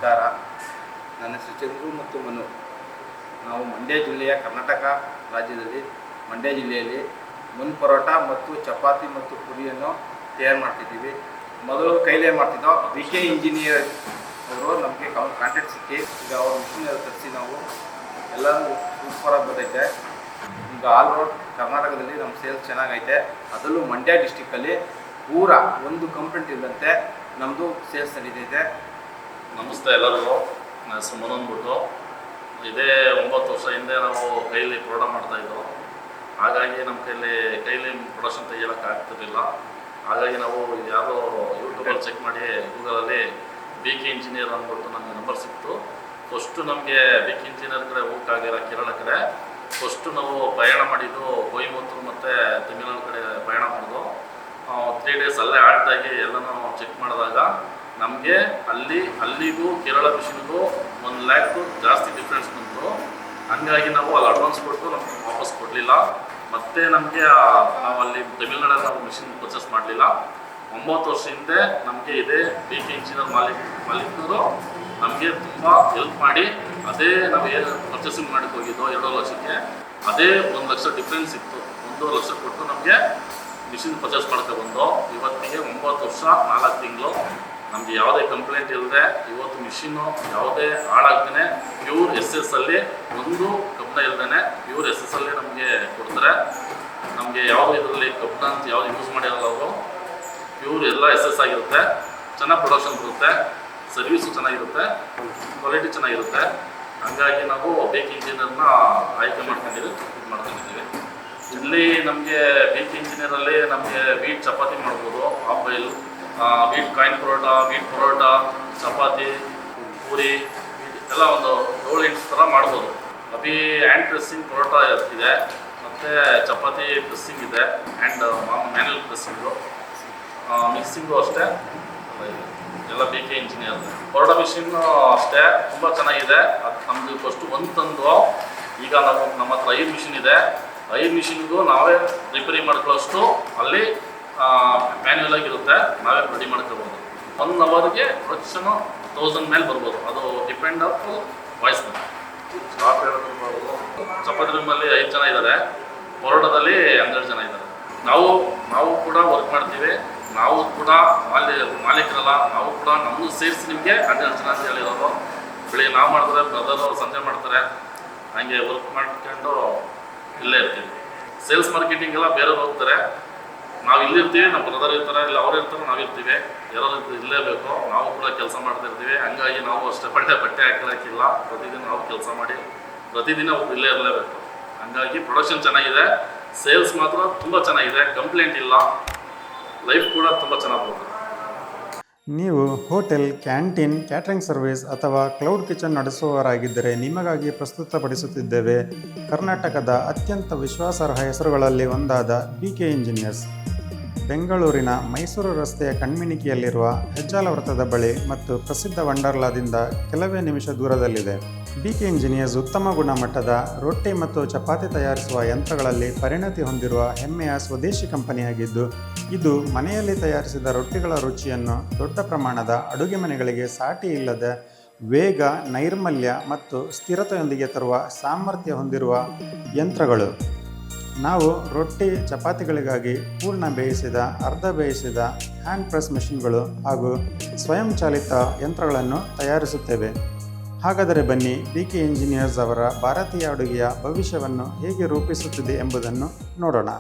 ನಮಸ್ಕಾರ. ನನ್ನ ಹೆಸರು ಚಂದ್ರು ಮತ್ತು ಮನು. ನಾವು ಮಂಡ್ಯ ಜಿಲ್ಲೆಯ ಕರ್ನಾಟಕ ರಾಜ್ಯದಲ್ಲಿ ಮಂಡ್ಯ ಜಿಲ್ಲೆಯಲ್ಲಿ ಮುನ್ ಪರೋಟ ಮತ್ತು ಚಪಾತಿ ಮತ್ತು ಪುರಿಯನ್ನು ತಯಾರು ಮಾಡ್ತಿದ್ದೀವಿ. ಮೊದಲು ಕೈಲೇ ಮಾಡ್ತಿದ್ದೋ. BK ಇಂಜಿನಿಯರ್ ಅವರು ನಮಗೆ ಕಾಂಟ್ಯಾಕ್ಟ್ ಸಿಕ್ಕಿ ಈಗ ಅವ್ರ ಮಿಷಿನ್ ತರಿಸಿ ನಾವು ಎಲ್ಲರೂ ಸೂಪರಾಗಿ ಬರ್ತೈತೆ. ಈಗ ಆಲ್ ಓವರ್ ಕರ್ನಾಟಕದಲ್ಲಿ ನಮ್ಮ ಸೇಲ್ಸ್ ಚೆನ್ನಾಗೈತೆ. ಅದರಲ್ಲೂ ಮಂಡ್ಯ ಡಿಸ್ಟಿಕ್ಕಲ್ಲಿ ಪೂರ ಒಂದು ಕಂಪ್ಲೇಂಟ್ ಇಲ್ಲದಂತೆ ನಮ್ಮದು ಸೇಲ್ಸ್ ನಡೀತೈತೆ. ನಮಸ್ತೆ ಎಲ್ಲರಿಗೂ. ನನ್ನ ಹೆಸರು ಮನು ಅಂದ್ಬಿಟ್ಟು. ಇದೇ 9 ವರ್ಷ ಹಿಂದೆ ನಾವು ಕೈಲಿ ಪ್ರೋಗ್ರಾಮ್ ಮಾಡ್ತಾಯಿದ್ದೋ. ಹಾಗಾಗಿ ನಮ್ಮ ಕೈಲಿ ಪ್ರೊಡಕ್ಷನ್ ತೆಗಿಯೋಕ್ಕೆ ಆಗ್ತಿರಲಿಲ್ಲ. ಹಾಗಾಗಿ ನಾವು ಯಾವುದೋ ಯೂಟ್ಯೂಬಲ್ಲಿ ಚೆಕ್ ಮಾಡಿ ಗೂಗಲಲ್ಲಿ BK ಇಂಜಿನಿಯರ್ ಅಂದ್ಬಿಟ್ಟು ನಮಗೆ ನಂಬರ್ ಸಿಕ್ತು. ಫಸ್ಟು ನಮಗೆ BK ಇಂಜಿನಿಯರ್ ಕಡೆ ಹೋಗೋಕ್ಕಾಗಿಲ್ಲ, ಕೇರಳ ಕಡೆ. ಫಸ್ಟು ನಾವು ಪ್ರಯಾಣ ಮಾಡಿದ್ದು ಕೊಯಮತ್ತೂರು ಮತ್ತು ತಮಿಳ್ನಾಡು ಕಡೆ ಪ್ರಯಾಣ ಮಾಡಿದ್ದು. 3 ಡೇಸ್ ಅಲ್ಲೇ ಆಡ್ತಾಗಿ ಎಲ್ಲನೂ ಚೆಕ್ ಮಾಡಿದಾಗ ನಮಗೆ ಅಲ್ಲಿಗೂ ಕೇರಳ ಮಿಷಿನ್ಗೂ 1 lakh ಜಾಸ್ತಿ ಡಿಫ್ರೆನ್ಸ್ ಬಂತು. ಹಂಗಾಗಿ ನಾವು ಅಲ್ಲಿ ಅಡ್ವಾನ್ಸ್ ಕೊಟ್ಟು ನಮಗೆ ವಾಪಸ್ ಕೊಡಲಿಲ್ಲ. ಮತ್ತು ನಮಗೆ ನಾವು ಅಲ್ಲಿ ತಮಿಳ್ನಾಡಲ್ಲಿ ನಾವು ಮಿಷಿನ್ ಪರ್ಚೇಸ್ ಮಾಡಲಿಲ್ಲ. 9 ವರ್ಷ ಹಿಂದೆ ನಮಗೆ ಇದೇ BK ಇಂಜಿನಿಯರ್ ಮಾಲೀಕರು ನಮಗೆ ತುಂಬ ಹೆಲ್ಪ್ ಮಾಡಿ, ಅದೇ ನಾವು ಏನು ಪರ್ಚೇಸಿಂಗ್ ಮಾಡಕ್ಕೆ ಹೋಗಿದ್ದೋ 2 ಲಕ್ಷಕ್ಕೆ, ಅದೇ 1 ಲಕ್ಷ ಡಿಫ್ರೆನ್ಸ್ ಇತ್ತು. 1.5 ಲಕ್ಷ ಕೊಟ್ಟು ನಮಗೆ ಮಿಷಿನ್ ಪರ್ಚೇಸ್ ಮಾಡ್ಕೊಬಂದು ಇವತ್ತಿಗೆ 9 ವರ್ಷ 4 ತಿಂಗಳು ನಮಗೆ ಯಾವುದೇ ಕಂಪ್ಲೇಂಟ್ ಇಲ್ಲದೆ ಇವತ್ತು ಮಿಷಿನ್ನು ಯಾವುದೇ ಹಾಳಾಗ್ದೇ ಪ್ಯೂರ್ SS ಅಲ್ಲಿ ಒಂದು ಕಬ್ಬಣ ಇಲ್ಲದೇ ಪ್ಯೂರ್ SS ಅಲ್ಲಿ ನಮಗೆ ಕೊಡ್ತಾರೆ. ನಮಗೆ ಯಾವುದೇ ಇದರಲ್ಲಿ ಕಬ್ಬಣ ಅಂತ ಯಾವುದು ಯೂಸ್ ಮಾಡಿರಲ್ಲ ಅವರು. ಪ್ಯೂರ್ ಎಲ್ಲ SS ಆಗಿರುತ್ತೆ. ಚೆನ್ನಾಗಿ ಪ್ರೊಡಕ್ಷನ್ ಬರುತ್ತೆ, ಸರ್ವಿಸು ಚೆನ್ನಾಗಿರುತ್ತೆ, ಕ್ವಾಲಿಟಿ ಚೆನ್ನಾಗಿರುತ್ತೆ. ಹಾಗಾಗಿ ನಾವು BK ಇಂಜಿನಿಯರ್ನ ಆಯ್ಕೆ ಮಾಡ್ಕೊಂಡಿದ್ದೀವಿ. ಇಲ್ಲಿ ನಮಗೆ BK ಇಂಜಿನಿಯರಲ್ಲಿ ನಮಗೆ ವೀಟ್ ಚಪಾತಿ ಮಾಡ್ಬೋದು, half boil, wheat coin paratha, wheat paratha, chapati, puri ಎಲ್ಲ ಒಂದು 7-8 ಥರ ಮಾಡ್ಬೋದು. ಅಭಿ ಹ್ಯಾಂಡ್ ಪ್ರೆಸ್ಸಿಂಗ್ ಪರೋಟ ಇದೆ, ಮತ್ತು ಚಪಾತಿ ಪ್ರೆಸ್ಸಿಂಗ್ ಇದೆ, ಆ್ಯಂಡ್ ಮ್ಯಾನ್ಯಲ್ ಪ್ರೆಸ್ಸಿಂಗು, ಮಿಕ್ಸಿಂಗು ಅಷ್ಟೇ ಎಲ್ಲ BK ಇಂಜಿನಿಯರ್. ಪರೋಟ ಮಿಷಿನ್ನು ಅಷ್ಟೇ ತುಂಬ ಚೆನ್ನಾಗಿದೆ. ಅದು ನಮ್ಮದು ಫಸ್ಟು ಒಂದು ತಂದು ಈಗ ನಮ್ಮ ಹತ್ರ 5 ಮಿಷಿನ್ ಇದೆ. 5 ಮಿಷಿನ್ಗೂ ನಾವೇ ರಿಪೇರಿ ಮಾಡ್ಕೊಳ್ಳೋಷ್ಟು ಅಲ್ಲಿ ಮ್ಯಾನ್ಯುವಲ್ ಆಗಿರುತ್ತೆ, ನಾವೇ ರೆಡಿ ಮಾಡ್ಕೋಬೋದು. 1 ಅವರ್ಗೆ ಪ್ರೊಡಕ್ಷನು 1000 ಮೇಲೆ ಬರ್ಬೋದು. ಅದು ಡಿಪೆಂಡ್ ಆಫ್ ವಾಯ್ಸ್ ಮೇಲೆ. ಸ್ಟಾಫ್ ಹೇಳೋದು ಮಾಡ್ಬೋದು. ಚಪಾತಿ ರೂಮಲ್ಲಿ 5 ಜನ ಇದ್ದಾರೆ, ಪರೋಟದಲ್ಲಿ 12 ಜನ ಇದ್ದಾರೆ. ನಾವು ಕೂಡ ವರ್ಕ್ ಮಾಡ್ತೀವಿ. ನಾವು ಕೂಡ ಮಾಲೀಕರಲ್ಲ, ನಾವು ಕೂಡ ನಮ್ಮದು ಸೇರಿಸಿ ನಿಮಗೆ 12 ಜನ ಅಂತ ಹೇಳಿರೋದು. ಬೆಳಿಗ್ಗೆ ನಾವು ಮಾಡ್ತಾರೆ, ಬ್ರದರ್ ಸಂಜೆ ಮಾಡ್ತಾರೆ. ಹಾಗೆ ವರ್ಕ್ ಮಾಡ್ಕೊಂಡು ಇಲ್ಲೇ ಇರ್ತೀವಿ. ಸೇಲ್ಸ್ ಮಾರ್ಕೆಟಿಂಗ್ ಎಲ್ಲ ಬೇರೆಯವ್ರು ಹೋಗ್ತಾರೆ, ನಾವು ಇಲ್ಲಿರ್ತೀವಿ. ನಮ್ಮ ಬ್ರದರ್ ಇರ್ತಾರೆ, ಇಲ್ಲ ಅವ್ರು ಇರ್ತಾರೆ, ನಾವಿರ್ತೀವಿ. ಯಾರು ಇರಲೇಬೇಕು. ನಾವು ಕೂಡ ಕೆಲಸ ಮಾಡ್ತಾ ಇರ್ತೀವಿ. ಹಂಗಾಗಿ ನಾವು ಅಷ್ಟೇ ಬಟ್ಟೆ ಹಾಕಿಲ್ಲ. ಪ್ರತಿದಿನ ನಾವು ಕೆಲಸ ಮಾಡಿ ಪ್ರತಿದಿನ ಇಲ್ಲೇ ಇರಲೇಬೇಕು. ಹಂಗಾಗಿ ಪ್ರೊಡಕ್ಷನ್ ಚೆನ್ನಾಗಿದೆ, ಸೇಲ್ಸ್ ಮಾತ್ರ ತುಂಬ ಚೆನ್ನಾಗಿದೆ, ಕಂಪ್ಲೇಂಟ್ ಇಲ್ಲ, ಲೈಫ್ ಕೂಡ ತುಂಬ ಚೆನ್ನಾಗಿ ಬರುತ್ತೆ. ನೀವು ಹೋಟೆಲ್, ಕ್ಯಾಂಟೀನ್, ಕ್ಯಾಟ್ರಿಂಗ್ ಸರ್ವಿಸ್ ಅಥವಾ ಕ್ಲೌಡ್ ಕಿಚನ್ ನಡೆಸುವವರಾಗಿದ್ದರೆ ನಿಮಗಾಗಿ ಪ್ರಸ್ತುತಪಡಿಸುತ್ತಿದ್ದೇವೆ ಕರ್ನಾಟಕದ ಅತ್ಯಂತ ವಿಶ್ವಾಸಾರ್ಹ ಹೆಸರುಗಳಲ್ಲಿ ಒಂದಾದ BK ಇಂಜಿನಿಯರ್ಸ್. ಬೆಂಗಳೂರಿನ ಮೈಸೂರು ರಸ್ತೆಯ ಕಣ್ಮಿಣಿಕೆಯಲ್ಲಿರುವ ಹೆಜ್ಜಾಲ ವೃತ್ತದ ಬಳಿ ಮತ್ತು ಪ್ರಸಿದ್ಧ ವಂಡರ್ಲಾದಿಂದ ಕೆಲವೇ ನಿಮಿಷ ದೂರದಲ್ಲಿದೆ. BK ಇಂಜಿನಿಯರ್ಸ್ ಉತ್ತಮ ಗುಣಮಟ್ಟದ ರೊಟ್ಟಿ ಮತ್ತು ಚಪಾತಿ ತಯಾರಿಸುವ ಯಂತ್ರಗಳಲ್ಲಿ ಪರಿಣತಿ ಹೊಂದಿರುವ ಹೆಮ್ಮೆಯ ಸ್ವದೇಶಿ ಕಂಪನಿಯಾಗಿದ್ದು, ಇದು ಮನೆಯಲ್ಲಿ ತಯಾರಿಸಿದ ರೊಟ್ಟಿಗಳ ರುಚಿಯನ್ನು ದೊಡ್ಡ ಪ್ರಮಾಣದ ಅಡುಗೆ ಮನೆಗಳಿಗೆ ಸಾಟಿ ಇಲ್ಲದ ವೇಗ, ನೈರ್ಮಲ್ಯ ಮತ್ತು ಸ್ಥಿರತೆಯೊಂದಿಗೆ ತರುವ ಸಾಮರ್ಥ್ಯ ಹೊಂದಿರುವ ಯಂತ್ರಗಳು. ನಾವು ರೊಟ್ಟಿ, ಚಪಾತಿಗಳಿಗಾಗಿ ಪೂರ್ಣ ಬೇಯಿಸಿದ, ಅರ್ಧ ಬೇಯಿಸಿದ ಹ್ಯಾಂಡ್ ಪ್ರೆಸ್ ಮೆಷಿನ್ಗಳು ಹಾಗೂ ಸ್ವಯಂಚಾಲಿತ ಯಂತ್ರಗಳನ್ನು ತಯಾರಿಸುತ್ತೇವೆ. ಹಾಗಾದರೆ ಬನ್ನಿ, BK ಇಂಜಿನಿಯರ್ಸ್ ಅವರ ಭಾರತೀಯ ಅಡುಗೆಯ ಭವಿಷ್ಯವನ್ನು ಹೇಗೆ ರೂಪಿಸುತ್ತಿದೆ ಎಂಬುದನ್ನು ನೋಡೋಣ.